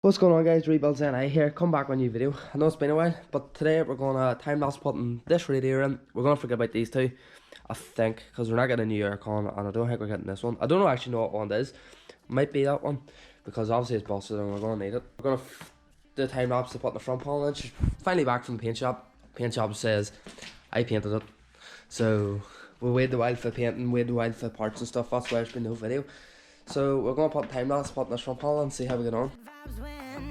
What's going on, guys? Rebuilds NI here. Come back with a new video. I know it's been a while, but today we're going to time-lapse putting this radiator in. We're going to forget about these two, I think, because we're not getting a new aircon, and I don't think we're getting this one. I don't actually know what one it is. Might be that one, because obviously it's busted and we're going to need it. We're going to do time-lapse to put in the front panel in. She's finally back from the paint shop. Paint shop says I painted it. So we waited a while for painting, waited a while for parts and stuff. That's why there's been no video. So we're going to put time-lapse, put in this front panel and see how we get on.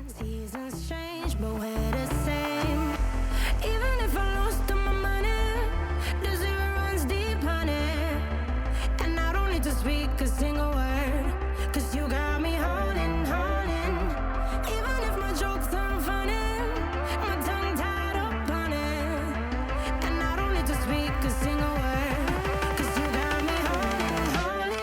Seasons change, but we're the same. Even if I lost all my money, the zero runs deep, honey. And I don't need to speak a single word, cause you got me holding, holding. Even if my jokes aren't funny, my tongue tied up on it. And I don't need to speak a single word, cause you got me holding, holding.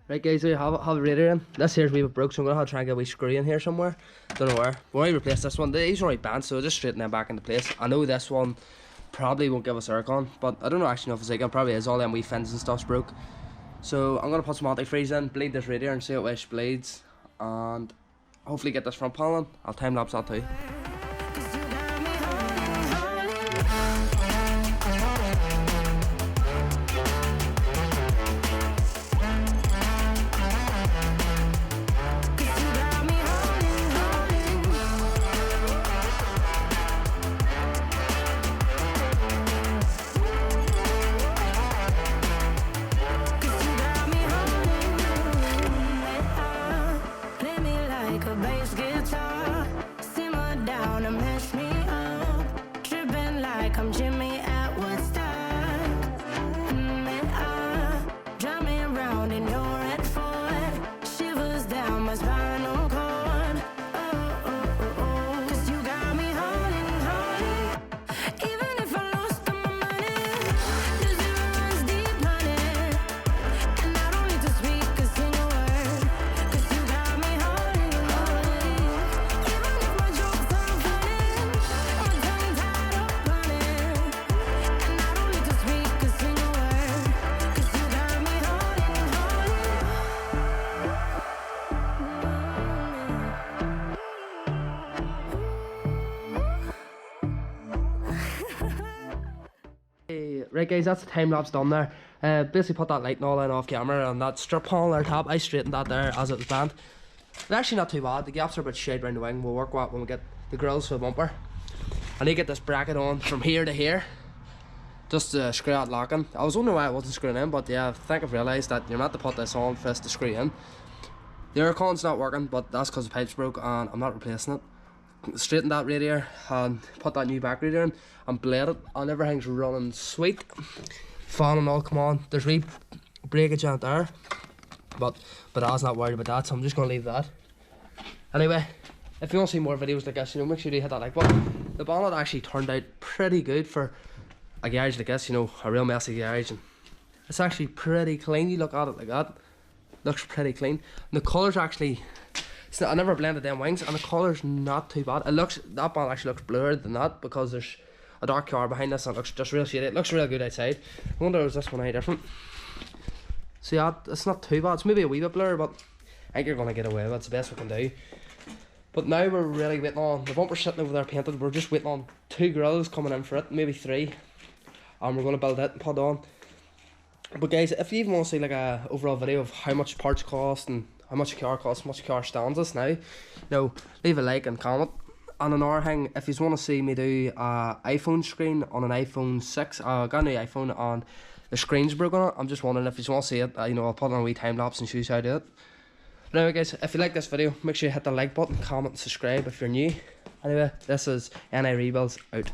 Right, guys, so you have a radiator in. This here's a wee bit broke, so I'm gonna have to try and get a wee screw in here somewhere. Don't know where. We'll only replace this one. These are already bent, so I'll just straighten them back into place. I know this one probably won't give us aircon, but I don't know actually know if it's like it probably is. All them wee fins and stuff's broke. So I'm gonna put some antifreeze in, bleed this radiator and see how it bleeds, and hopefully get this front panel in. I'll time lapse that too. Right, guys, that's the time lapse done there. Basically put that light and all in off camera, and that strip panel there top, I straightened that there as it was bent. It's actually not too bad. The gaps are a bit shade around the wing. We'll work with when we get the grills for the bumper. I need to get this bracket on from here to here, just to screw that locking. I was wondering why it wasn't screwing in, but yeah, I think I've realised that you're meant to put this on first to screw in. The aircon's not working, but that's because the pipe's broke and I'm not replacing it. Straighten that radiator and put that new back radiator in and blade it, and everything's running sweet. Fan and all come on. There's wee breakage out there, but I was not worried about that, so I'm just gonna leave that. Anyway, if you want to see more videos like this, make sure you hit that like button. The bonnet actually turned out pretty good for a garage like this, a real messy garage, and it's actually pretty clean. You look at it like that, looks pretty clean, and the colours actually, I never blended them wings, and the colour's not too bad. That bonnet actually looks bluer than that because there's a dark car behind this and it looks just real shady. It looks real good outside. I wonder is this one any different. So yeah, it's not too bad. It's maybe a wee bit blurry, but I think you're gonna get away with it. It's the best we can do. But now we're really waiting on the bumper sitting over there painted. We're just waiting on 2 grills coming in for it, maybe 3, and we're gonna build it and put it on. But guys, if you even want to see like a overall video of how much parts cost and how much a car costs, how much a car stands us now, leave a like and comment. And another thing, if you want to see me do an iPhone screen on an iPhone 6, I got a new iPhone and the screen's broken on it. I'm just wondering if you want to see it, I'll put on a wee time lapse and show you how to do it. But anyway guys, if you like this video, make sure you hit the like button, comment and subscribe if you're new. Anyway, this is NI Rebuilds out.